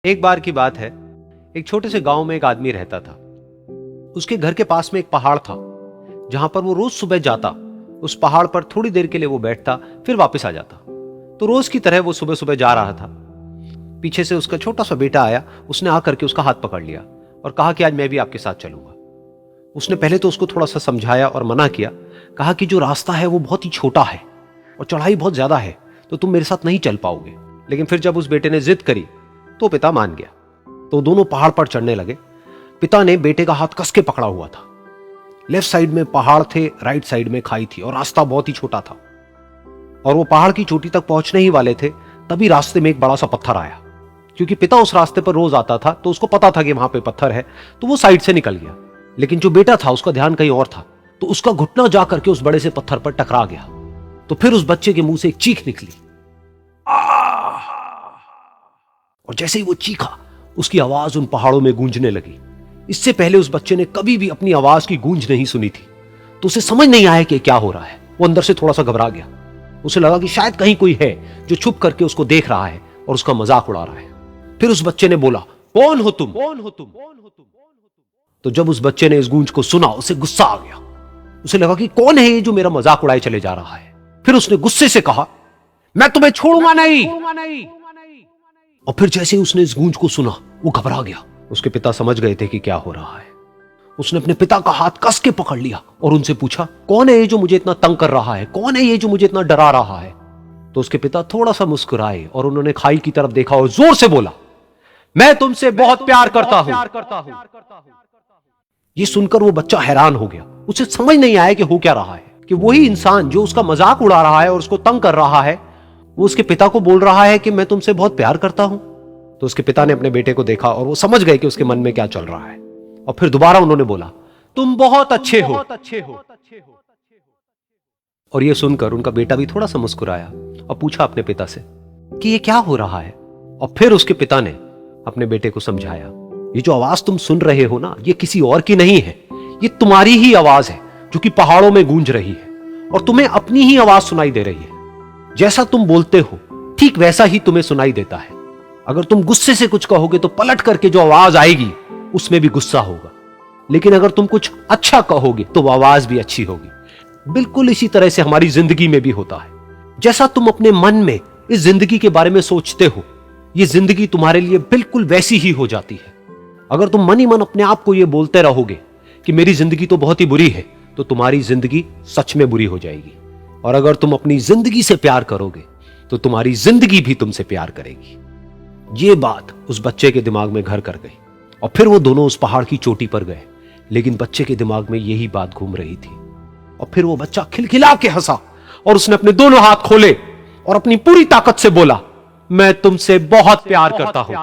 एक बार की बात है, एक छोटे से गांव में एक आदमी रहता था। उसके घर के पास में एक पहाड़ था जहां पर वो रोज सुबह जाता। उस पहाड़ पर थोड़ी देर के लिए वो बैठता, फिर वापस आ जाता। तो रोज की तरह वो सुबह सुबह जा रहा था। पीछे से उसका छोटा सा बेटा आया। उसने आकर के उसका हाथ पकड़ लिया और कहा कि आज मैं भी आपके साथ चलूंगा। उसने पहले तो उसको थोड़ा सा समझाया और मना किया। कहा कि जो रास्ता है वो बहुत ही छोटा है और चढ़ाई बहुत ज्यादा है, तो तुम मेरे साथ नहीं चल पाओगे। लेकिन फिर जब उस बेटे ने जिद करी तो पिता मान गया। तो दोनों पहाड़ पर चढ़ने लगे। पिता ने बेटे का हाथ कस के पकड़ा हुआ था। लेफ्ट साइड में पहाड़ थे, राइट साइड में खाई थी और रास्ता बहुत ही छोटा था। और वो पहाड़ की चोटी तक पहुंचने ही वाले थे, तभी रास्ते में एक बड़ा सा पत्थर आया। क्योंकि पिता उस रास्ते पर रोज आता था तो उसको पता था कि वहां पे पत्थर है, तो वो साइड से निकल गया। लेकिन जो बेटा था उसका ध्यान कहीं और था, तो उसका घुटना जाकर के उस बड़े से पत्थर पर टकरा गया। तो फिर उस बच्चे के मुंह से एक चीख निकली। और जैसे ही वो चीखा, उसकी आवाज उन पहाड़ों में गूंजने लगी। इससे पहले उस बच्चे ने कभी भी अपनी आवाज की गूंज नहीं सुनी थी, तो उसे समझ नहीं आया कि क्या हो रहा है। वो अंदर से थोड़ा सा घबरा गया। उसे लगा कि शायद कहीं कोई है जो छुप करके उसको देख रहा है और उसका मजाक उड़ा रहा है। फिर उस बच्चे ने बोला, कौन हो तुम? कौन हो तुम? तो जब उस बच्चे ने इस गूंज को सुना, उसे गुस्सा आ गया। उसे लगा कि कौन है ये जो मेरा मजाक उड़ाए चले जा रहा है। फिर उसने गुस्से से कहा, मैं तुम्हें छोड़ूंगा नहीं। और फिर जैसे ही उसने इस गूंज को सुना, वो घबरा गया। उसके पिता समझ गए थे कि क्या हो रहा है। उसने अपने पिता का हाथ कस के पकड़ लिया और उनसे पूछा, कौन है ये जो मुझे इतना तंग कर रहा है? कौन है ये जो मुझे इतना डरा रहा है? तो उसके पिता थोड़ा सा मुस्कुराए और उन्होंने खाई की तरफ देखा और जोर से बोला, मैं तुमसे बहुत प्यार करता हूं। ये सुनकर वो बच्चा हैरान हो गया। उसे समझ नहीं आया कि हो क्या रहा है, कि वही इंसान जो उसका मजाक उड़ा रहा है और उसको तंग कर रहा है, वो उसके पिता को बोल रहा है कि मैं तुमसे बहुत प्यार करता हूं। तो उसके पिता ने अपने बेटे को देखा और वो समझ गए कि उसके मन में क्या चल रहा है। और फिर दोबारा उन्होंने बोला, तुम बहुत अच्छे हो। और ये सुनकर उनका बेटा भी थोड़ा सा मुस्कुराया और पूछा अपने पिता से कि ये क्या हो रहा है। और फिर उसके पिता ने अपने बेटे को समझाया, ये जो आवाज तुम सुन रहे हो ना, ये किसी और की नहीं है, ये तुम्हारी ही आवाज है जो कि पहाड़ों में गूंज रही है और तुम्हें अपनी ही आवाज सुनाई दे रही है। जैसा तुम बोलते हो ठीक वैसा ही तुम्हें सुनाई देता है। अगर तुम गुस्से से कुछ कहोगे तो पलट करके जो आवाज आएगी उसमें भी गुस्सा होगा, लेकिन अगर तुम कुछ अच्छा कहोगे तो वो आवाज भी अच्छी होगी। बिल्कुल इसी तरह से हमारी जिंदगी में भी होता है। जैसा तुम अपने मन में इस जिंदगी के बारे में सोचते हो, ये जिंदगी तुम्हारे लिए बिल्कुल वैसी ही हो जाती है। अगर तुम मन ही मन अपने आप को ये बोलते रहोगे कि मेरी जिंदगी तो बहुत ही बुरी है, तो तुम्हारी जिंदगी सच में बुरी हो जाएगी। और अगर तुम अपनी जिंदगी से प्यार करोगे तो तुम्हारी जिंदगी भी तुमसे प्यार करेगी। ये बात उस बच्चे के दिमाग में घर कर गई और फिर वो दोनों उस पहाड़ की चोटी पर गए। लेकिन बच्चे के दिमाग में यही बात घूम रही थी। और फिर वो बच्चा खिलखिला के हंसा और उसने अपने दोनों हाथ खोले और अपनी पूरी ताकत से बोला, मैं तुमसे बहुत प्यार करता हूं।